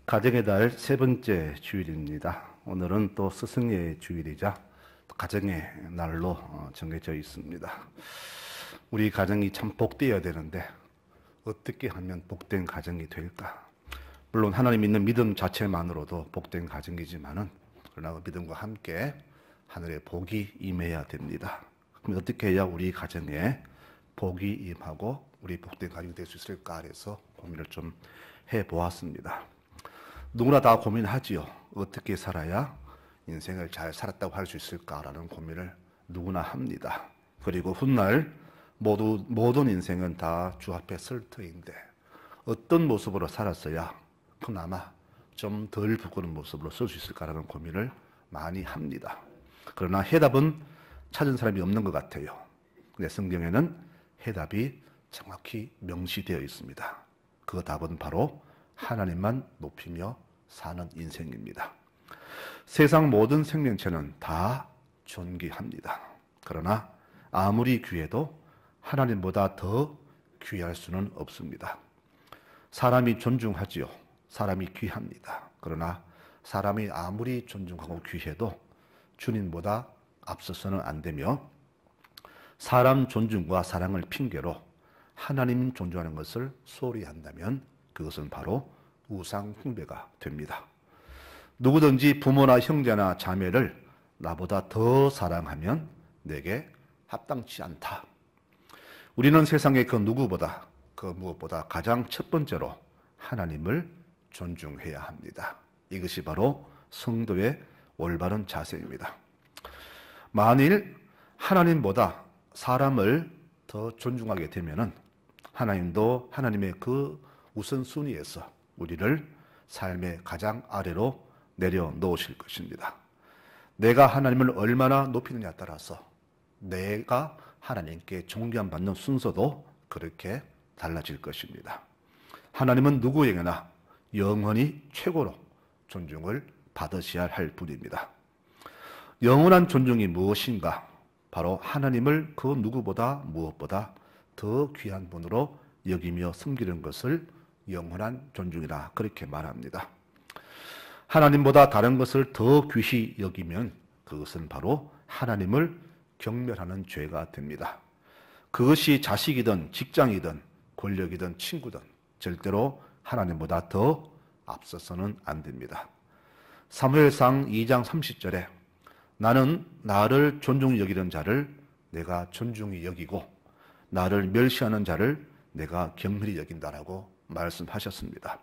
가정의 달 세 번째 주일입니다. 오늘은 또 스승의 주일이자 가정의 날로 정해져 있습니다. 우리 가정이 참 복되어야 되는데 어떻게 하면 복된 가정이 될까? 물론 하나님 믿는 믿음 자체만으로도 복된 가정이지만은 그러나 그 믿음과 함께 하늘의 복이 임해야 됩니다. 그럼 어떻게 해야 우리 가정에 복이 임하고 우리 복된 가정이 될 수 있을까 해서 고민을 좀 해보았습니다. 누구나 다 고민하지요. 어떻게 살아야 인생을 잘 살았다고 할 수 있을까라는 고민을 누구나 합니다. 그리고 훗날 모든 인생은 다 주 앞에 설 터인데 어떤 모습으로 살았어야 그나마 좀 덜 부끄러운 모습으로 설 수 있을까라는 고민을 많이 합니다. 그러나 해답은 찾은 사람이 없는 것 같아요. 근데 성경에는 해답이 정확히 명시되어 있습니다. 그 답은 바로 하나님만 높이며 사는 인생입니다. 세상 모든 생명체는 다 존귀합니다. 그러나 아무리 귀해도 하나님보다 더 귀할 수는 없습니다. 사람이 존중하지요. 사람이 귀합니다. 그러나 사람이 아무리 존중하고 귀해도 주님보다 앞서서는 안 되며 사람 존중과 사랑을 핑계로 하나님 존중하는 것을 소홀히 한다면 그것은 바로 우상 숭배가 됩니다. 누구든지 부모나 형제나 자매를 나보다 더 사랑하면 내게 합당치 않다. 우리는 세상의 그 누구보다 그 무엇보다 가장 첫 번째로 하나님을 존중해야 합니다. 이것이 바로 성도의 올바른 자세입니다. 만일 하나님보다 사람을 더 존중하게 되면은 하나님도 하나님의 그 우선순위에서 우리를 삶의 가장 아래로 내려놓으실 것입니다. 내가 하나님을 얼마나 높이느냐에 따라서 내가 하나님께 존경받는 순서도 그렇게 달라질 것입니다. 하나님은 누구에게나 영원히 최고로 존중을 받으셔야 할 분입니다. 영원한 존중이 무엇인가? 바로 하나님을 그 누구보다 무엇보다 더 귀한 분으로 여기며 섬기는 것을 영원한 존중이라 그렇게 말합니다. 하나님보다 다른 것을 더 귀히 여기면 그것은 바로 하나님을 경멸하는 죄가 됩니다. 그것이 자식이든 직장이든 권력이든 친구든 절대로 하나님보다 더 앞서서는 안 됩니다. 사무엘상 2장 30절에 나는 나를 존중히 여기는 자를 내가 존중히 여기고 나를 멸시하는 자를 내가 경멸히 여긴다라고 말씀하셨습니다.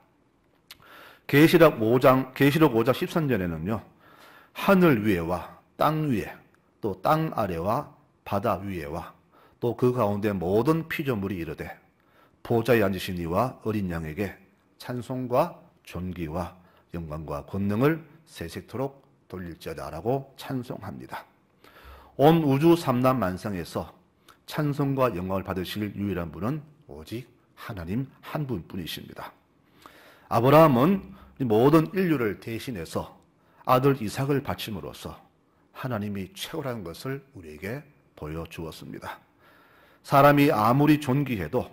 계시록 5장 13절에는요. 하늘 위에와 땅 위에 또 땅 아래와 바다 위에와 또 그 가운데 모든 피조물이 이르되 보좌에 앉으신 이와 어린 양에게 찬송과 존귀와 영광과 권능을 세세토록 돌릴지어다라고 찬송합니다. 온 우주 삼라만상에서 찬송과 영광을 받으실 유일한 분은 오직 하나님 한 분뿐이십니다. 아브라함은 모든 인류를 대신해서 아들 이삭을 바침으로써 하나님이 최고라는 것을 우리에게 보여주었습니다. 사람이 아무리 존귀해도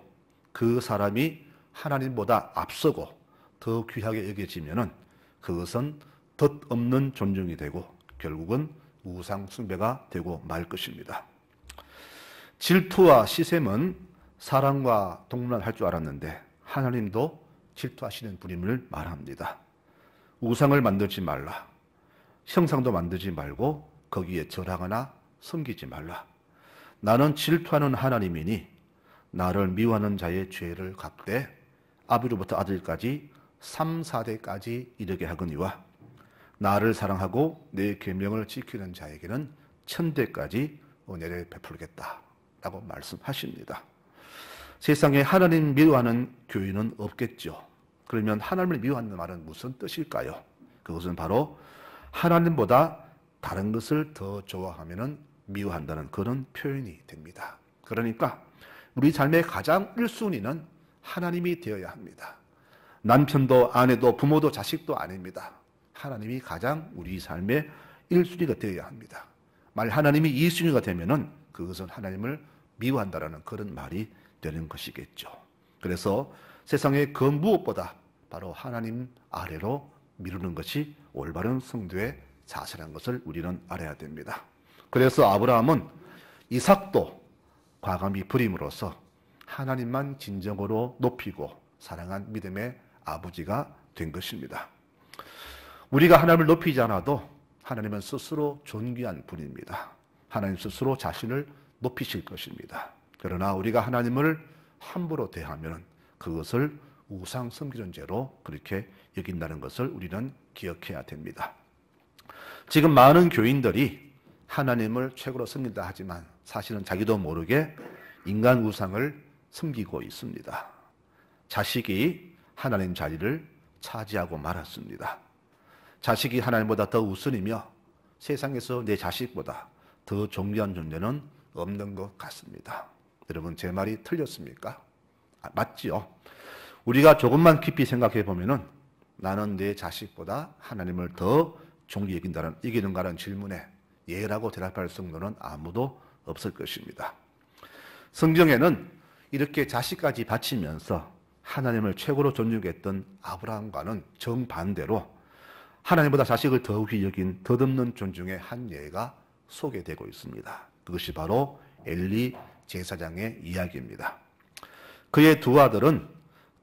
그 사람이 하나님보다 앞서고 더 귀하게 여겨지면은 그것은 덧없는 존중이 되고 결국은 우상 숭배가 되고 말 것입니다. 질투와 시샘은 사람과 동물할 줄 알았는데 하나님도 질투하시는 분임을 말합니다. 우상을 만들지 말라. 형상도 만들지 말고 거기에 절하거나 섬기지 말라. 나는 질투하는 하나님이니 나를 미워하는 자의 죄를 갚되 아비로부터 아들까지 3, 4대까지 이르게 하거니와 나를 사랑하고 내 계명을 지키는 자에게는 천대까지 은혜를 베풀겠다 라고 말씀하십니다. 세상에 하나님 미워하는 교인은 없겠죠. 그러면 하나님을 미워하는 말은 무슨 뜻일까요? 그것은 바로 하나님보다 다른 것을 더 좋아하면 미워한다는 그런 표현이 됩니다. 그러니까 우리 삶의 가장 1순위는 하나님이 되어야 합니다. 남편도 아내도 부모도 자식도 아닙니다. 하나님이 가장 우리 삶의 1순위가 되어야 합니다. 만약 하나님이 2순위가 되면은 그것은 하나님을 미워한다라는 그런 말이 되는 것이겠죠. 그래서 세상에 그 무엇보다 바로 하나님 아래로 미루는 것이 올바른 성도의 자세라는 것을 우리는 알아야 됩니다. 그래서 아브라함은 이삭도 과감히 버림으로써 하나님만 진정으로 높이고 사랑한 믿음의 아버지가 된 것입니다. 우리가 하나님을 높이지 않아도 하나님은 스스로 존귀한 분입니다. 하나님 스스로 자신을 높이실 것입니다. 그러나 우리가 하나님을 함부로 대하면 그것을 우상 섬기는 죄로 그렇게 여긴다는 것을 우리는 기억해야 됩니다. 지금 많은 교인들이 하나님을 최고로 섬긴다 하지만 사실은 자기도 모르게 인간 우상을 섬기고 있습니다. 자식이 하나님 자리를 차지하고 말았습니다. 자식이 하나님보다 더 우선이며 세상에서 내 자식보다 더 존귀한 존재는 없는 것 같습니다. 여러분, 제 말이 틀렸습니까? 맞지요? 우리가 조금만 깊이 생각해 보면은 나는 내 자식보다 하나님을 더 존귀히 여기는가라는 질문에 예라고 대답할 성도는 아무도 없을 것입니다. 성경에는 이렇게 자식까지 바치면서 하나님을 최고로 존중했던 아브라함과는 정반대로 하나님보다 자식을 더욱이 여긴 덧없는 존중의 한 예가 소개되고 있습니다. 그것이 바로 엘리 제사장의 이야기입니다. 그의 두 아들은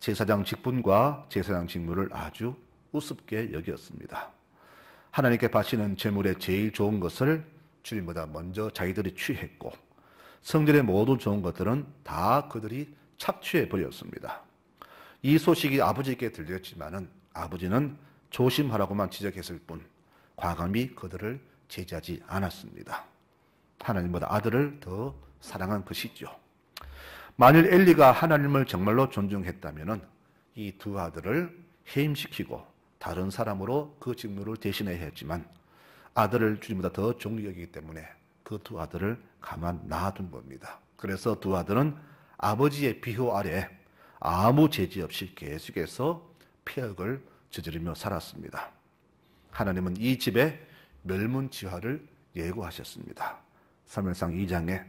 제사장 직분과 제사장 직무를 아주 우습게 여겼습니다. 하나님께 바치는 제물의 제일 좋은 것을 주님보다 먼저 자기들이 취했고 성전의 모든 좋은 것들은 다 그들이 착취해 버렸습니다. 이 소식이 아버지께 들렸지만은 아버지는 조심하라고만 지적했을 뿐 과감히 그들을 제지하지 않았습니다. 하나님보다 아들을 더 사랑한 것이죠. 만일 엘리가 하나님을 정말로 존중했다면 이 두 아들을 해임시키고 다른 사람으로 그 직무를 대신해야 했지만 아들을 주님보다 더 존귀히 여기기 때문에 그 두 아들을 가만 놔둔 겁니다. 그래서 두 아들은 아버지의 비호 아래 아무 제지 없이 계속해서 폐역을 저지르며 살았습니다. 하나님은 이 집에 멸문지화를 예고하셨습니다. 사무엘상 2장에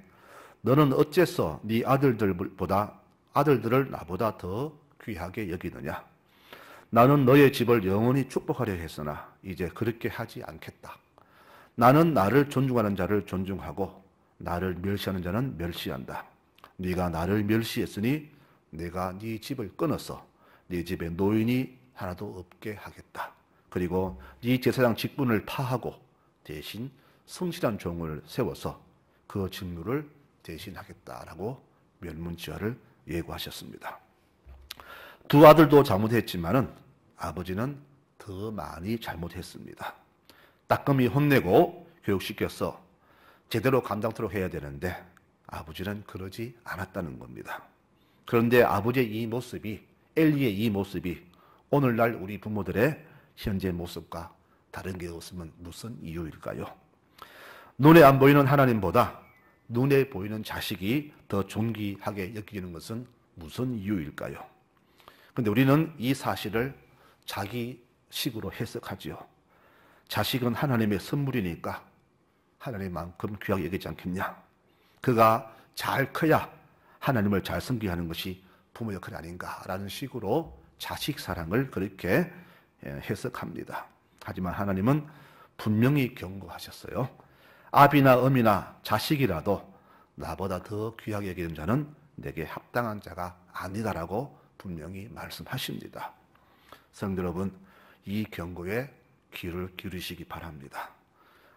너는 어째서 네 아들들을 나보다 더 귀하게 여기느냐? 나는 너의 집을 영원히 축복하려 했으나 이제 그렇게 하지 않겠다. 나는 나를 존중하는 자를 존중하고 나를 멸시하는 자는 멸시한다. 네가 나를 멸시했으니 내가 네 집을 끊어서 네 집에 노인이 하나도 없게 하겠다. 그리고 네 제사장 직분을 파하고 대신 성실한 종을 세워서 그 직무를 대신하겠다라고 멸문지화를 예고하셨습니다. 두 아들도 잘못했지만은 아버지는 더 많이 잘못했습니다. 따끔히 혼내고 교육시켜서 제대로 감당토록 해야 되는데 아버지는 그러지 않았다는 겁니다. 그런데 아버지의 이 모습이, 엘리의 이 모습이 오늘날 우리 부모들의 현재 모습과 다른 게 없으면 무슨 이유일까요? 눈에 안 보이는 하나님보다 눈에 보이는 자식이 더 존귀하게 여기는 것은 무슨 이유일까요? 그런데 우리는 이 사실을 자기식으로 해석하지요. 자식은 하나님의 선물이니까 하나님만큼 귀하게 여기지 않겠냐? 그가 잘 커야 하나님을 잘 섬기게 하는 것이 부모 역할이 아닌가라는 식으로 자식 사랑을 그렇게 해석합니다. 하지만 하나님은 분명히 경고하셨어요. 아비나 어미나 자식이라도 나보다 더 귀하게 여기는 자는 내게 합당한 자가 아니다라고 분명히 말씀하십니다. 성도 여러분, 이 경고에 귀를 기울이시기 바랍니다.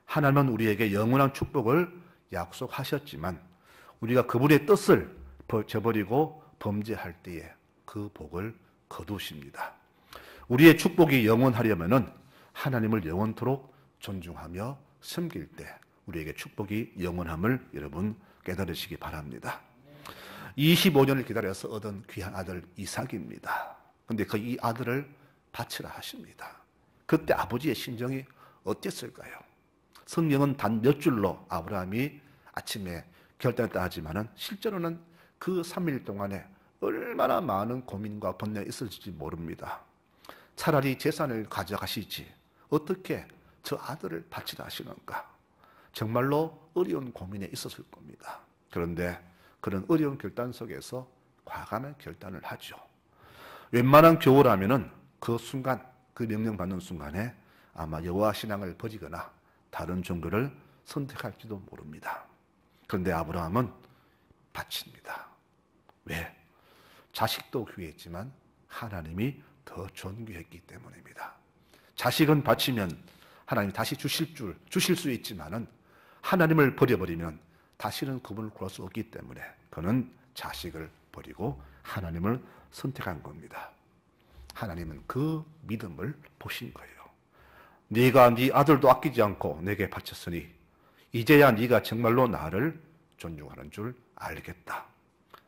하나님은 우리에게 영원한 축복을 약속하셨지만 우리가 그분의 뜻을 저버리고 범죄할 때에 그 복을 거두십니다. 우리의 축복이 영원하려면은 하나님을 영원토록 존중하며 섬길 때 우리에게 축복이 영원함을 여러분 깨달으시기 바랍니다. 25년을 기다려서 얻은 귀한 아들 이삭입니다. 그런데 그 이 아들을 바치라 하십니다. 그때 아버지의 심정이 어땠을까요? 성경은 단 몇 줄로 아브라함이 아침에 결단했다 하지만은 실제로는 그 3일 동안에 얼마나 많은 고민과 번뇌가 있을지 모릅니다. 차라리 재산을 가져가시지 어떻게 저 아들을 바치라 하시는가? 정말로 어려운 고민에 있었을 겁니다. 그런데 그런 어려운 결단 속에서 과감한 결단을 하죠. 웬만한 교우라면은 그 순간, 그 명령받는 순간에 아마 여호와 신앙을 버리거나 다른 종교를 선택할지도 모릅니다. 그런데 아브라함은 바칩니다. 왜? 자식도 귀했지만 하나님이 더 존귀했기 때문입니다. 자식은 바치면 하나님이 다시 주실 수 있지만은 하나님을 버려버리면 다시는 그분을 구할 수 없기 때문에 그는 자식을 버리고 하나님을 선택한 겁니다. 하나님은 그 믿음을 보신 거예요. 네가 네 아들도 아끼지 않고 내게 바쳤으니 이제야 네가 정말로 나를 존중하는 줄 알겠다.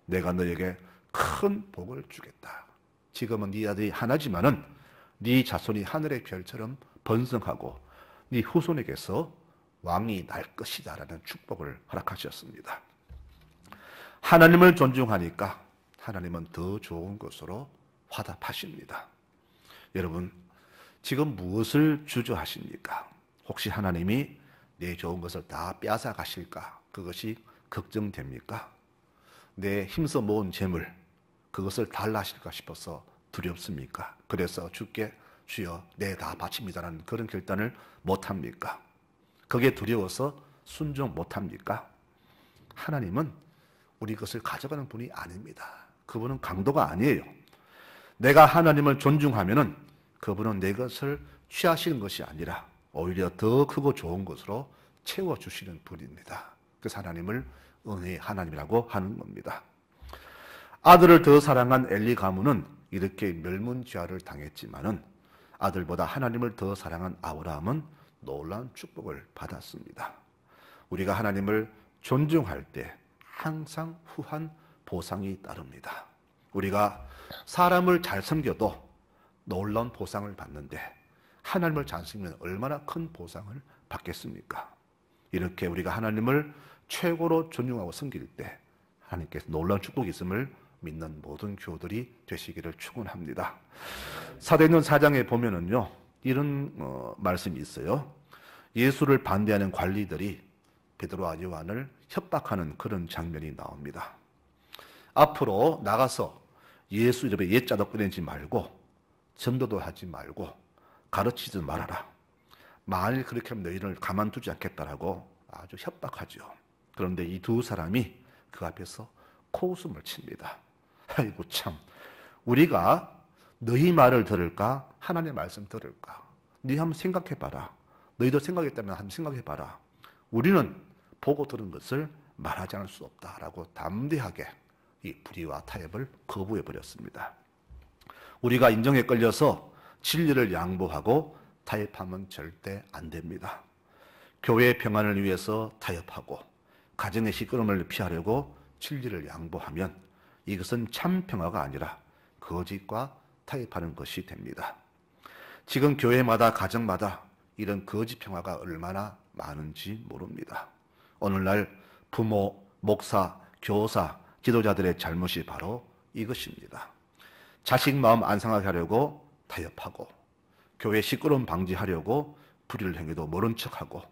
내가 너에게 큰 복을 주겠다. 지금은 네 아들이 하나지만은 네 자손이 하늘의 별처럼 번성하고 네 후손에게서 왕이 날 것이다라는 축복을 허락하셨습니다. 하나님을 존중하니까 하나님은 더 좋은 것으로 화답하십니다. 여러분, 지금 무엇을 주저하십니까? 혹시 하나님이 내 좋은 것을 다 빼앗아 가실까? 그것이 걱정됩니까? 내 힘써 모은 재물, 그것을 달라하실까 싶어서 두렵습니까? 그래서 주께 주여 내 다 바칩니다라는 그런 결단을 못합니까? 그게 두려워서 순종 못합니까? 하나님은 우리 것을 가져가는 분이 아닙니다. 그분은 강도가 아니에요. 내가 하나님을 존중하면은 그분은 내 것을 취하시는 것이 아니라 오히려 더 크고 좋은 것으로 채워주시는 분입니다. 그래서 하나님을 은혜의 하나님이라고 하는 겁니다. 아들을 더 사랑한 엘리 가문은 이렇게 멸문죄화를 당했지만은 아들보다 하나님을 더 사랑한 아브라함은 놀라운 축복을 받았습니다. 우리가 하나님을 존중할 때 항상 후한 보상이 따릅니다. 우리가 사람을 잘 섬겨도 놀라운 보상을 받는데 하나님을 잘 섬기면 얼마나 큰 보상을 받겠습니까? 이렇게 우리가 하나님을 최고로 존중하고 섬길 때 하나님께서 놀라운 축복이 있음을 믿는 모든 교우들이 되시기를 축원합니다. 사도행전 4장에 보면은요 이런 말씀이 있어요. 예수를 반대하는 관리들이 베드로와 요한을 협박하는 그런 장면이 나옵니다. 앞으로 나가서 예수 이름에 옛자도 꺼내지 말고 전도도 하지 말고 가르치지 말아라. 만일 그렇게 하면 너희를 가만두지 않겠다라고 아주 협박하죠. 그런데 이 두 사람이 그 앞에서 코웃음을 칩니다. 아이고 참, 우리가 너희 말을 들을까? 하나님의 말씀 들을까? 네 한번 생각해봐라. 너희도 생각했다면 한번 생각해봐라. 우리는 보고 들은 것을 말하지 않을 수 없다라고 담대하게 이 불의와 타협을 거부해버렸습니다. 우리가 인정에 끌려서 진리를 양보하고 타협하면 절대 안 됩니다. 교회의 평안을 위해서 타협하고 가정의 시끄러움을 피하려고 진리를 양보하면 이것은 참 평화가 아니라 거짓과 타협하는 것이 됩니다. 지금 교회마다 가정마다 이런 거짓 평화가 얼마나 많은지 모릅니다. 오늘날 부모, 목사, 교사, 지도자들의 잘못이 바로 이것입니다. 자식 마음 안 상하게 하려고 타협하고 교회 시끄러움 방지하려고 불의를 행해도 모른 척하고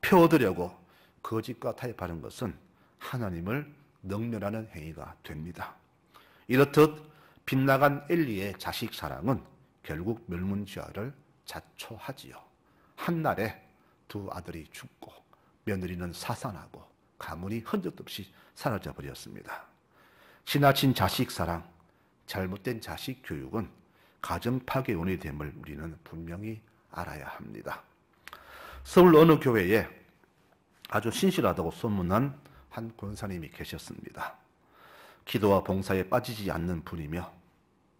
표 얻으려고 거짓과 타협하는 것은 하나님을 능멸하는 행위가 됩니다. 이렇듯 빗나간 엘리의 자식 사랑은 결국 멸문죄화를 자초하지요. 한날에 두 아들이 죽고 며느리는 사산하고 가문이 흔적도 없이 사라져 버렸습니다. 지나친 자식 사랑, 잘못된 자식 교육은 가정 파괴의 원인이 됨을 우리는 분명히 알아야 합니다. 서울 어느 교회에 아주 신실하다고 소문난 한 권사님이 계셨습니다. 기도와 봉사에 빠지지 않는 분이며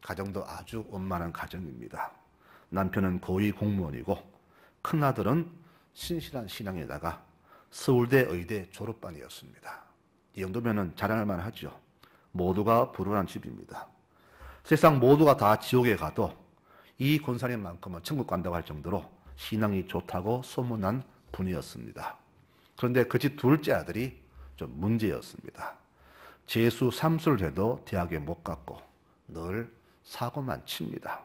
가정도 아주 원만한 가정입니다. 남편은 고위 공무원이고 큰아들은 신실한 신앙에다가 서울대 의대 졸업반이었습니다. 이 정도면 자랑할 만하죠. 모두가 불운한 집입니다. 세상 모두가 다 지옥에 가도 이 권사님만큼은 천국 간다고 할 정도로 신앙이 좋다고 소문난 분이었습니다. 그런데 그 집 둘째 아들이 좀 문제였습니다. 재수 3수를 해도 대학에 못 갔고 늘 사고만 칩니다.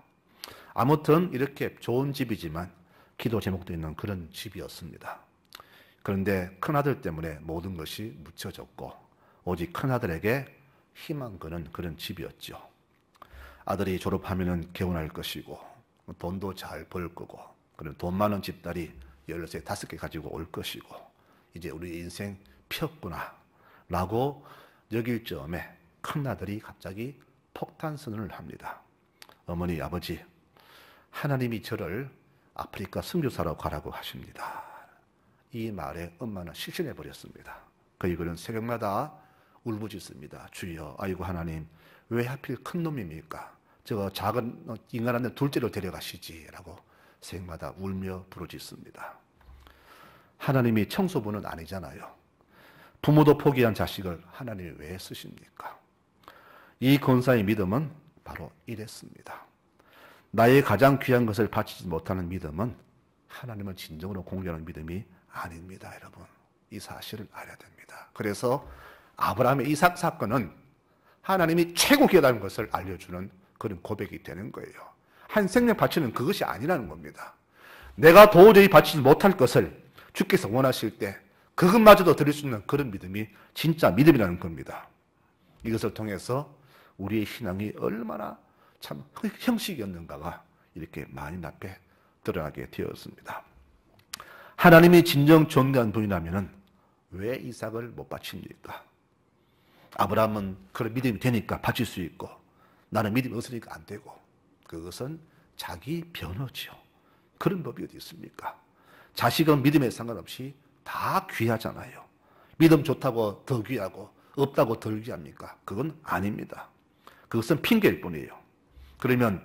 아무튼 이렇게 좋은 집이지만 기도 제목도 있는 그런 집이었습니다. 그런데 큰아들 때문에 모든 것이 묻혀졌고 오직 큰아들에게 희망 거는 그런 집이었죠. 아들이 졸업하면은 개혼할 것이고 돈도 잘 벌 거고 그런 돈 많은 집딸이 13, 5개 가지고 올 것이고 이제 우리 인생 폈구나 라고 여길 즈음에 큰아들이 갑자기 폭탄 선언을 합니다. 어머니, 아버지, 하나님이 저를 아프리카 선교사로 가라고 하십니다. 이 말에 엄마는 실신해 버렸습니다. 그는 새벽마다 울부짖습니다. 주여, 아이고 하나님, 왜 하필 큰 놈입니까? 저 작은 인간한테 둘째로 데려가시지 라고 새벽마다 울며 부르짖습니다. 하나님이 청소부는 아니잖아요. 부모도 포기한 자식을 하나님이 왜 쓰십니까? 이 권사의 믿음은 바로 이랬습니다. 나의 가장 귀한 것을 바치지 못하는 믿음은 하나님을 진정으로 공개하는 믿음이 아닙니다. 여러분, 이 사실을 알아야 됩니다. 그래서 아브라함의 이삭 사건은 하나님이 최고 귀하다는 것을 알려주는 그런 고백이 되는 거예요. 한 생명 바치는 그것이 아니라는 겁니다. 내가 도저히 바치지 못할 것을 주께서 원하실 때 그것마저도 드릴 수 있는 그런 믿음이 진짜 믿음이라는 겁니다. 이것을 통해서 우리의 신앙이 얼마나 참 형식이었는가가 이렇게 만인 앞에 드러나게 되었습니다. 하나님이 진정 존귀한 분이라면 왜 이삭을 못 바칩니까? 아브라함은 그런 믿음이 되니까 바칠 수 있고 나는 믿음이 없으니까 안 되고 그것은 자기 변호죠. 그런 법이 어디 있습니까? 자식은 믿음에 상관없이 다 귀하잖아요. 믿음 좋다고 더 귀하고 없다고 덜 귀합니까? 그건 아닙니다. 그것은 핑계일 뿐이에요. 그러면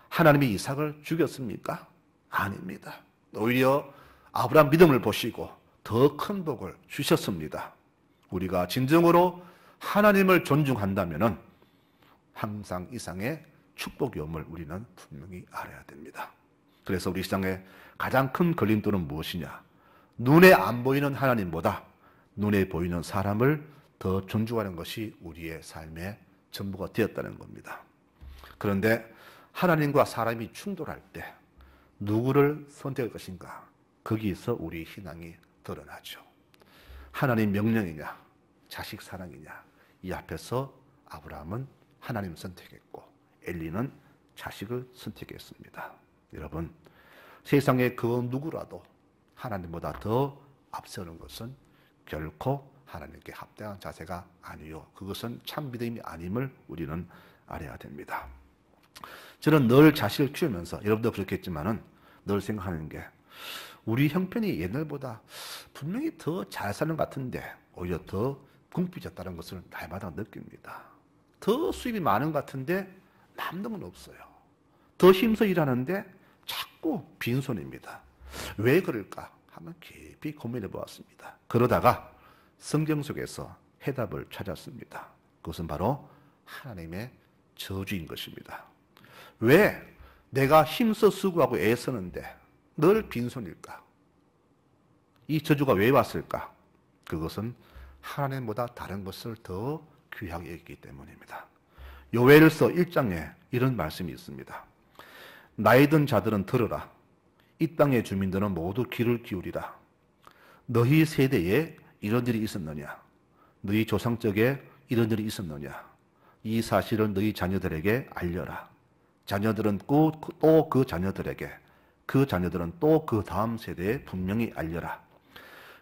하나님이 이삭을 죽였습니까? 아닙니다. 오히려 아브라함 믿음을 보시고 더 큰 복을 주셨습니다. 우리가 진정으로 하나님을 존중한다면 항상 이상의 축복이 옴을 우리는 분명히 알아야 됩니다. 그래서 우리 시장의 가장 큰 걸림돌은 무엇이냐? 눈에 안 보이는 하나님보다 눈에 보이는 사람을 더 존중하는 것이 우리의 삶의 전부가 되었다는 겁니다. 그런데 하나님과 사람이 충돌할 때 누구를 선택할 것인가? 거기서 우리 신앙이 드러나죠. 하나님 명령이냐? 자식 사랑이냐? 이 앞에서 아브라함은 하나님 선택했고 엘리는 자식을 선택했습니다. 여러분, 세상에 그 누구라도 하나님보다 더 앞서는 것은 결코 하나님께 합당한 자세가 아니요. 그것은 참 믿음이 아님을 우리는 알아야 됩니다. 저는 늘 자식을 키우면서 여러분도 그렇겠지만은 늘 생각하는 게 우리 형편이 옛날보다 분명히 더 잘 사는 것 같은데 오히려 더 궁핍해졌다는 것을 날마다 느낍니다. 더 수입이 많은 것 같은데 남는 건 없어요. 더 힘써 일하는데 자꾸 빈손입니다. 왜 그럴까 하면 깊이 고민해 보았습니다. 그러다가 성경 속에서 해답을 찾았습니다. 그것은 바로 하나님의 저주인 것입니다. 왜 내가 힘써 수고하고 애쓰는데 늘 빈손일까? 이 저주가 왜 왔을까? 그것은 하나님보다 다른 것을 더 귀하게 여기기 때문입니다. 요엘서 1장에 이런 말씀이 있습니다. 나이 든 자들은 들으라. 이 땅의 주민들은 모두 귀를 기울이라. 너희 세대에 이런 일이 있었느냐? 너희 조상적에 이런 일이 있었느냐? 이 사실을 너희 자녀들에게 알려라. 자녀들은 또 그 자녀들에게, 그 자녀들은 또 그 다음 세대에 분명히 알려라.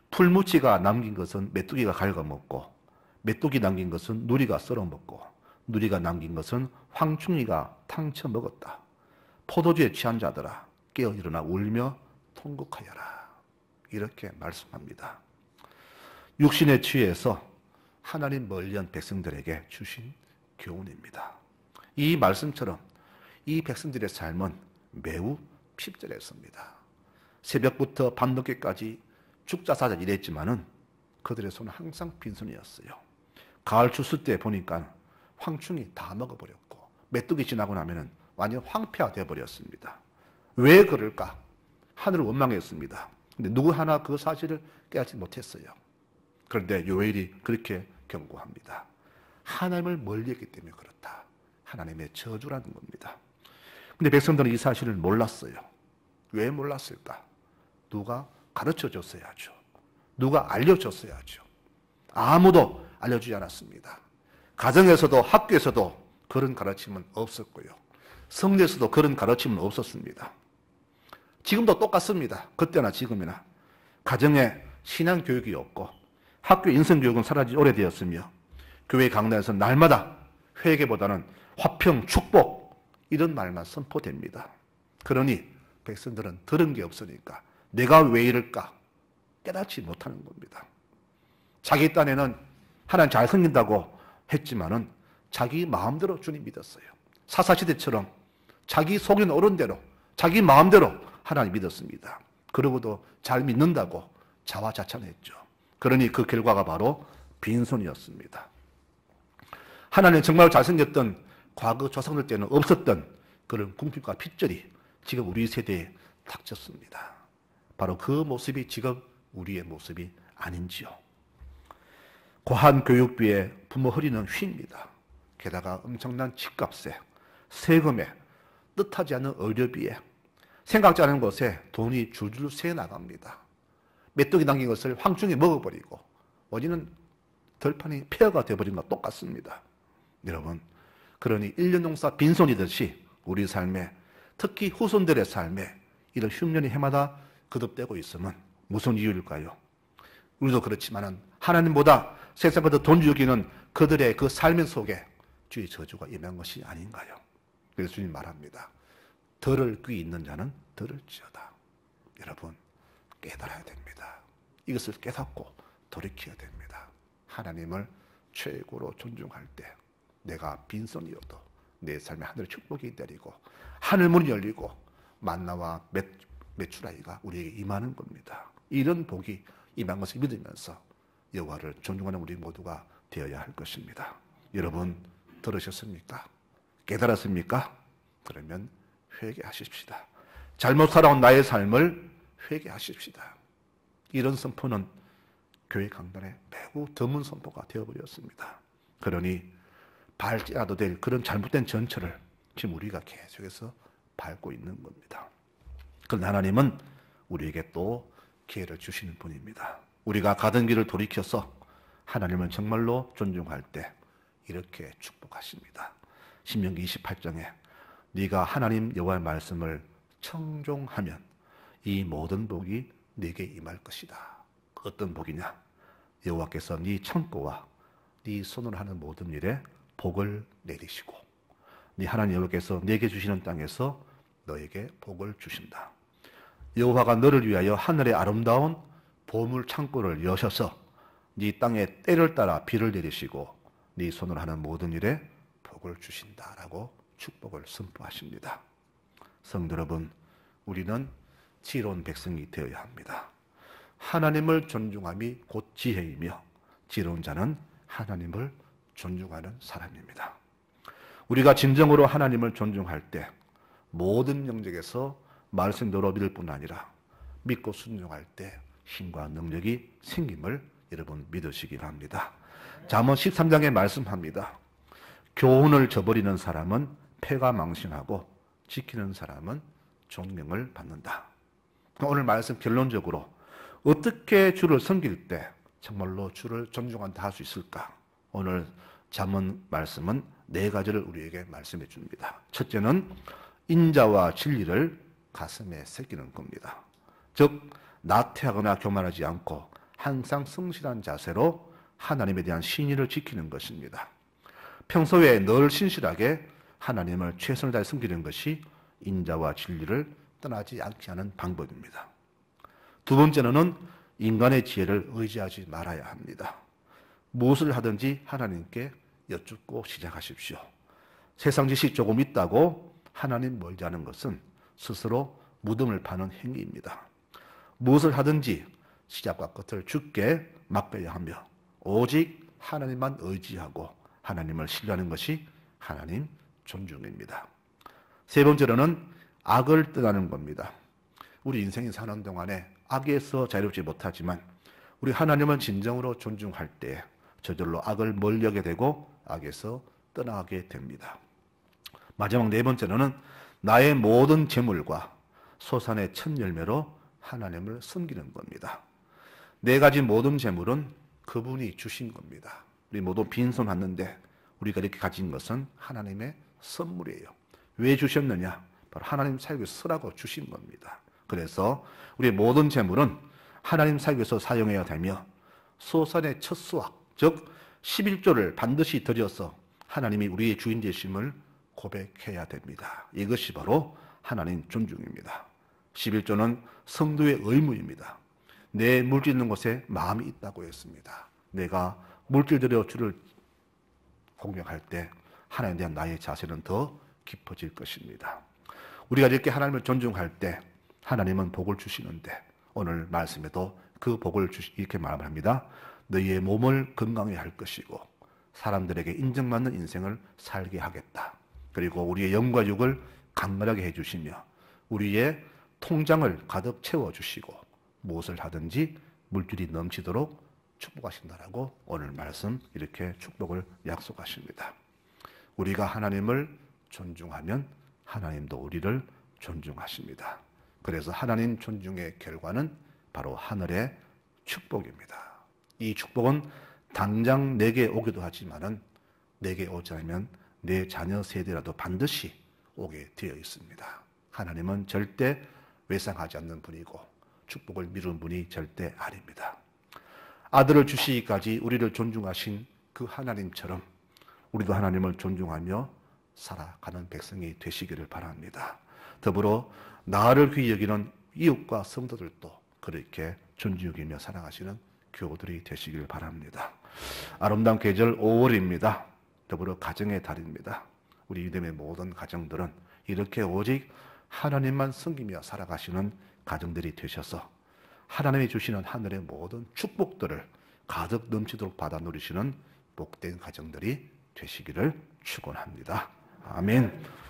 풀무치가 남긴 것은 메뚜기가 갉아먹고, 메뚜기 남긴 것은 누리가 썰어먹고, 누리가 남긴 것은 황충이가 탕쳐 먹었다. 포도주에 취한 자들아, 깨어 일어나 울며 통곡하여라. 이렇게 말씀합니다. 육신에 취해서 하나님 멀리한 백성들에게 주신 교훈입니다. 이 말씀처럼 이 백성들의 삶은 매우 핍절했습니다. 새벽부터 밤늦게까지 죽자사자 일했지만은 그들의 손은 항상 빈손이었어요. 가을 추수 때 보니까 황충이 다 먹어버렸고 메뚜기 지나고 나면은 완전 황폐화 되어버렸습니다. 왜 그럴까? 하늘을 원망했습니다. 근데 누구 하나 그 사실을 깨닫지 못했어요. 그런데 요엘이 그렇게 경고합니다. 하나님을 멀리했기 때문에 그렇다. 하나님의 저주라는 겁니다. 근데 백성들은 이 사실을 몰랐어요. 왜 몰랐을까? 누가 가르쳐 줬어야죠. 누가 알려줬어야죠. 아무도 알려주지 않았습니다. 가정에서도 학교에서도 그런 가르침은 없었고요. 성경에서도 그런 가르침은 없었습니다. 지금도 똑같습니다. 그때나 지금이나. 가정에 신앙교육이 없고 학교 인성교육은 사라진 오래되었으며 교회 강단에서 날마다 회개보다는 화평, 축복 이런 말만 선포됩니다. 그러니 백성들은 들은 게 없으니까 내가 왜 이럴까 깨닫지 못하는 겁니다. 자기 딴에는 하나님 잘 섬긴다고 했지만은 자기 마음대로 주님 믿었어요. 사사시대처럼 자기 속인 어른대로 자기 마음대로 하나님 믿었습니다. 그러고도 잘 믿는다고 자화자찬했죠. 그러니 그 결과가 바로 빈손이었습니다. 하나님 정말 잘생겼던 과거 조상들 때는 없었던 그런 궁핍과 핏절이 지금 우리 세대에 닥쳤습니다. 바로 그 모습이 지금 우리의 모습이 아닌지요. 과한 교육비에 부모 허리는 휜니다. 게다가 엄청난 집값에 세금에 뜻하지 않은 의료비에 생각지 않은 것에 돈이 줄줄 새 나갑니다. 메뚜기 남긴 것을 황충이 먹어버리고 원인은 들판이 폐허가 되어버린 것과 똑같습니다. 여러분, 그러니 1년 농사 빈손이듯이 우리 삶에 특히 후손들의 삶에 이런 흉년이 해마다 거듭되고 있으면 무슨 이유일까요? 우리도 그렇지만은 하나님보다 세상보다 돈 여기는 그들의 그 삶 속에 주의 저주가 임한 것이 아닌가요? 그래서 주님 말합니다. 들을 귀 있는 자는 들을지어다. 여러분, 깨달아야 됩니다. 이것을 깨닫고 돌이켜야 됩니다. 하나님을 최고로 존중할 때 내가 빈손이어도 내 삶에 하늘의 축복이 내리고 하늘 문이 열리고 만나와 메추라기가 우리에게 임하는 겁니다. 이런 복이 임한 것을 믿으면서 여호와를 존중하는 우리 모두가 되어야 할 것입니다. 여러분 들으셨습니까? 깨달았습니까? 그러면 회개하십시다. 잘못 살아온 나의 삶을 회개하십시다. 이런 선포는 교회 강단에 매우 드문 선포가 되어버렸습니다. 그러니 밟지 않아도 될 그런 잘못된 전철을 지금 우리가 계속해서 밟고 있는 겁니다. 그런데 하나님은 우리에게 또 기회를 주시는 분입니다. 우리가 가던 길을 돌이켜서 하나님을 정말로 존중할 때 이렇게 축복하십니다. 신명기 28장에 네가 하나님 여호와의 말씀을 청종하면 이 모든 복이 네게 임할 것이다. 어떤 복이냐? 여호와께서 네 창고와 네 손으로 하는 모든 일에 복을 내리시고 네 하나님 여호와께서 네게 주시는 땅에서 너에게 복을 주신다. 여호와가 너를 위하여 하늘의 아름다운 보물 창고를 여셔서 네 땅에 때를 따라 비를 내리시고 네 손으로 하는 모든 일에 복을 주신다라고 축복을 선포하십니다. 성도 여러분, 우리는 지혜로운 백성이 되어야 합니다. 하나님을 존중함이 곧 지혜이며 지혜로운 자는 하나님을 존중하는 사람입니다. 우리가 진정으로 하나님을 존중할 때 모든 영역에서 말씀대로 믿을 뿐 아니라 믿고 순종할 때 힘과 능력이 생김을 여러분 믿으시기 바랍니다. 잠언 13장에 말씀합니다. 교훈을 저버리는 사람은 패가 망신하고 지키는 사람은 존경을 받는다. 오늘 말씀 결론적으로 어떻게 주를 섬길 때 정말로 주를 존중한다 할 수 있을까? 오늘 잠언 말씀은 4가지를 우리에게 말씀해 줍니다. 첫째는 인자와 진리를 가슴에 새기는 겁니다. 즉 나태하거나 교만하지 않고 항상 성실한 자세로 하나님에 대한 신의를 지키는 것입니다. 평소에 늘 신실하게 하나님을 최선을 다해 섬기는 것이 인자와 진리를 떠나지 않게 하는 방법입니다. 두 번째는 인간의 지혜를 의지하지 말아야 합니다. 무엇을 하든지 하나님께 여쭙고 시작하십시오. 세상 지식 조금 있다고 하나님 멀지 않은 것은 스스로 무덤을 파는 행위입니다. 무엇을 하든지 시작과 끝을 주께 맡겨야 하며 오직 하나님만 의지하고 하나님을 신뢰하는 것이 하나님 존중입니다. 세 번째로는 악을 떠나는 겁니다. 우리 인생이 사는 동안에 악에서 자유롭지 못하지만 우리 하나님을 진정으로 존중할 때 저절로 악을 멀리하게 되고 악에서 떠나게 됩니다. 마지막 4번째로는 나의 모든 재물과 소산의 첫 열매로 하나님을 섬기는 겁니다. 4가지 모든 재물은 그분이 주신 겁니다. 우리 모두 빈손 왔는데 우리가 이렇게 가진 것은 하나님의 선물이에요. 왜 주셨느냐? 바로 하나님 사역에 쓰라고 주신 겁니다. 그래서 우리의 모든 재물은 하나님 사역에서 사용해야 되며 소산의 첫 수확, 즉 11조를 반드시 드려서 하나님이 우리의 주인 되심을 고백해야 됩니다. 이것이 바로 하나님 존중입니다. 11조는 성도의 의무입니다. 내 물질 있는 곳에 마음이 있다고 했습니다. 내가 물질들여 주를 공격할 때 하나님에 대한 나의 자세는 더 깊어질 것입니다. 우리가 이렇게 하나님을 존중할 때 하나님은 복을 주시는데 오늘 말씀에도 그 복을 이렇게 말합니다. 너희의 몸을 건강히 할 것이고 사람들에게 인정받는 인생을 살게 하겠다. 그리고 우리의 영과 육을 강건하게 해주시며 우리의 통장을 가득 채워주시고 무엇을 하든지 물질이 넘치도록 축복하신다라고 오늘 말씀 이렇게 축복을 약속하십니다. 우리가 하나님을 존중하면 하나님도 우리를 존중하십니다. 그래서 하나님 존중의 결과는 바로 하늘의 축복입니다. 이 축복은 당장 내게 오기도 하지만은 내게 오지 않으면 내 자녀 세대라도 반드시 오게 되어 있습니다. 하나님은 절대 외상하지 않는 분이고 축복을 미루는 분이 절대 아닙니다. 아들을 주시기까지 우리를 존중하신 그 하나님처럼 우리도 하나님을 존중하며 살아가는 백성이 되시기를 바랍니다. 더불어 나를 귀히 여기는 이웃과 성도들도 그렇게 존중 여기며 살아가시는 교우들이 되시길 바랍니다. 아름다운 계절 5월입니다. 더불어 가정의 달입니다. 우리 믿음의 모든 가정들은 이렇게 오직 하나님만 섬기며 살아가시는 가정들이 되셔서 하나님이 주시는 하늘의 모든 축복들을 가득 넘치도록 받아 누리시는 복된 가정들이 되시기를 축원합니다. 아멘.